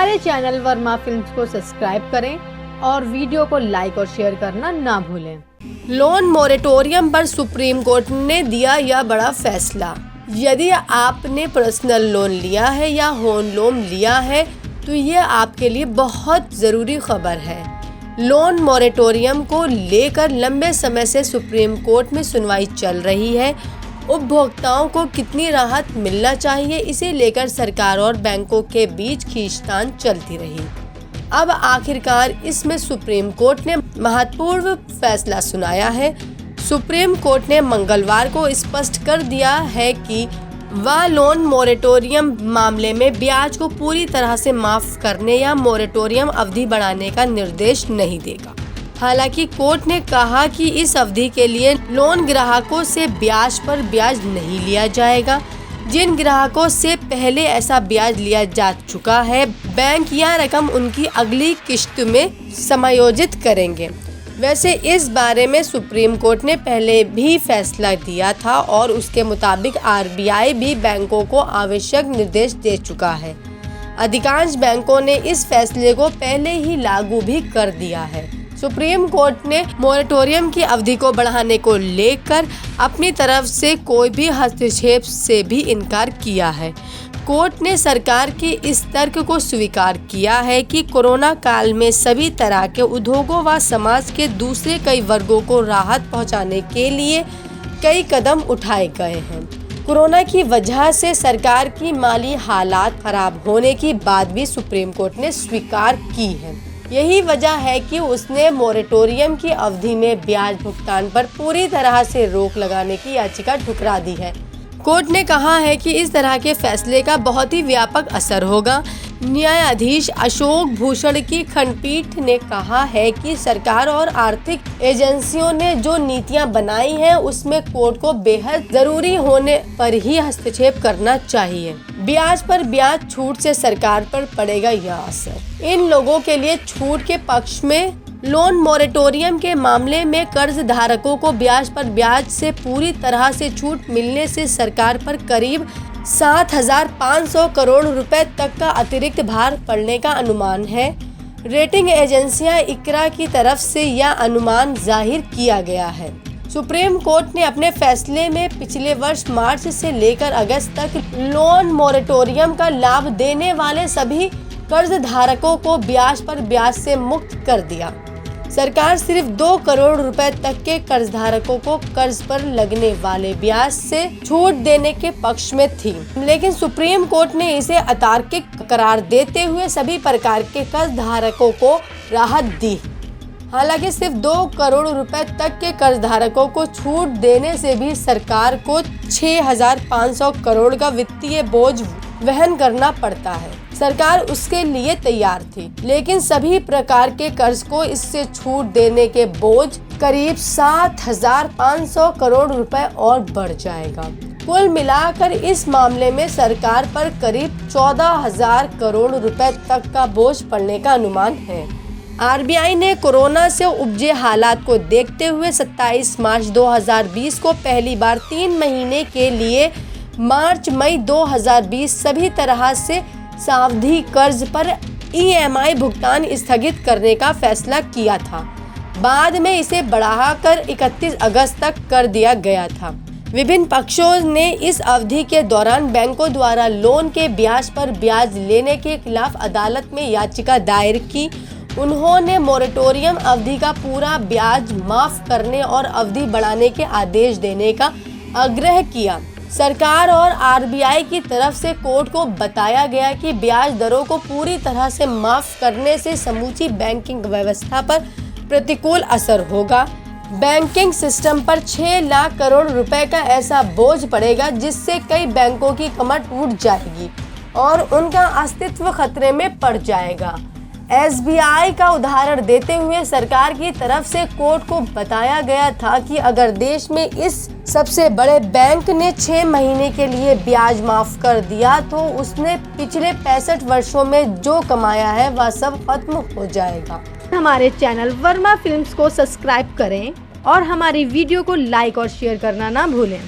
हमारे channel Verma films को subscribe करें और वीडियो को लाइक और शेयर करना ना भूलें। लोन मोरेटोरियम पर सुप्रीम कोर्ट ने दिया यह बड़ा फैसला। यदि आपने पर्सनल लोन लिया है या होम लोन लिया है तो ये आपके लिए बहुत ज़रूरी खबर है। लोन मोरेटोरियम को लेकर लंबे समय से सुप्रीम कोर्ट में सुनवाई चल रही है। उपभोक्ताओं को कितनी राहत मिलना चाहिए, इसे लेकर सरकार और बैंकों के बीच खींचतान चलती रही। अब आखिरकार इसमें सुप्रीम कोर्ट ने महत्वपूर्ण फैसला सुनाया है। सुप्रीम कोर्ट ने मंगलवार को स्पष्ट कर दिया है कि वह लोन मोरेटोरियम मामले में ब्याज को पूरी तरह से माफ करने या मोरेटोरियम अवधि बढ़ाने का निर्देश नहीं देगा। हालांकि कोर्ट ने कहा कि इस अवधि के लिए लोन ग्राहकों से ब्याज पर ब्याज नहीं लिया जाएगा। जिन ग्राहकों से पहले ऐसा ब्याज लिया जा चुका है, बैंक यह रकम उनकी अगली किश्त में समायोजित करेंगे। वैसे इस बारे में सुप्रीम कोर्ट ने पहले भी फैसला दिया था और उसके मुताबिक आरबीआई भी बैंकों को आवश्यक निर्देश दे चुका है। अधिकांश बैंकों ने इस फैसले को पहले ही लागू भी कर दिया है। सुप्रीम कोर्ट ने मोरेटोरियम की अवधि को बढ़ाने को लेकर अपनी तरफ से कोई भी हस्तक्षेप से भी इनकार किया है। कोर्ट ने सरकार के इस तर्क को स्वीकार किया है कि कोरोना काल में सभी तरह के उद्योगों व समाज के दूसरे कई वर्गों को राहत पहुंचाने के लिए कई कदम उठाए गए हैं। कोरोना की वजह से सरकार की माली हालात खराब होने की बात भी सुप्रीम कोर्ट ने स्वीकार की है। यही वजह है कि उसने मोरेटोरियम की अवधि में ब्याज भुगतान पर पूरी तरह से रोक लगाने की याचिका ठुकरा दी है। कोर्ट ने कहा है कि इस तरह के फैसले का बहुत ही व्यापक असर होगा। न्यायाधीश अशोक भूषण की खंडपीठ ने कहा है कि सरकार और आर्थिक एजेंसियों ने जो नीतियां बनाई हैं उसमें कोर्ट को बेहद जरूरी होने पर ही हस्तक्षेप करना चाहिए। ब्याज पर ब्याज छूट से सरकार पर पड़ेगा यह असर। इन लोगों के लिए छूट के पक्ष में लोन मोरेटोरियम के मामले में कर्ज धारकों को ब्याज पर ब्याज से पूरी तरह से छूट मिलने से सरकार पर करीब 7,500 करोड़ रुपए तक का अतिरिक्त भार पड़ने का अनुमान है। रेटिंग एजेंसियां इकरा की तरफ से यह अनुमान जाहिर किया गया है। सुप्रीम कोर्ट ने अपने फैसले में पिछले वर्ष मार्च से लेकर अगस्त तक लोन मोरेटोरियम का लाभ देने वाले सभी कर्ज धारकों को ब्याज पर ब्याज से मुक्त कर दिया। सरकार सिर्फ 2 करोड़ रुपए तक के कर्जधारकों को कर्ज पर लगने वाले ब्याज से छूट देने के पक्ष में थी, लेकिन सुप्रीम कोर्ट ने इसे अतार्किक करार देते हुए सभी प्रकार के कर्जधारकों को राहत दी। हालांकि सिर्फ 2 करोड़ रुपए तक के कर्जधारकों को छूट देने से भी सरकार को 6,500 करोड़ का वित्तीय बोझ वहन करना पड़ता है। सरकार उसके लिए तैयार थी, लेकिन सभी प्रकार के कर्ज को इससे छूट देने के बोझ करीब 7,500 करोड़ रुपए और बढ़ जाएगा। कुल मिलाकर इस मामले में सरकार पर करीब 14,000 करोड़ रुपए तक का बोझ पड़ने का अनुमान है। आरबीआई ने कोरोना से उपजे हालात को देखते हुए 27 मार्च 2020 को पहली बार 3 महीने के लिए मार्च मई 2020 सभी तरह से सावधि कर्ज पर ईएमआई भुगतान स्थगित करने का फैसला किया था। बाद में इसे बढ़ाकर 31 अगस्त तक कर दिया गया था। विभिन्न पक्षों ने इस अवधि के दौरान बैंकों द्वारा लोन के ब्याज पर ब्याज लेने के खिलाफ अदालत में याचिका दायर की। उन्होंने मोरेटोरियम अवधि का पूरा ब्याज माफ करने और अवधि बढ़ाने के आदेश देने का आग्रह किया। सरकार और आरबीआई की तरफ से कोर्ट को बताया गया कि ब्याज दरों को पूरी तरह से माफ करने से समूची बैंकिंग व्यवस्था पर प्रतिकूल असर होगा। बैंकिंग सिस्टम पर 6 लाख करोड़ रुपए का ऐसा बोझ पड़ेगा जिससे कई बैंकों की कमर टूट जाएगी और उनका अस्तित्व खतरे में पड़ जाएगा। एसबीआई का उदाहरण देते हुए सरकार की तरफ से कोर्ट को बताया गया था कि अगर देश में इस सबसे बड़े बैंक ने 6 महीने के लिए ब्याज माफ कर दिया तो उसने पिछले 65 वर्षों में जो कमाया है वह सब खत्म हो जाएगा। हमारे चैनल वर्मा फिल्म्स को सब्सक्राइब करें और हमारी वीडियो को लाइक और शेयर करना ना भूलें।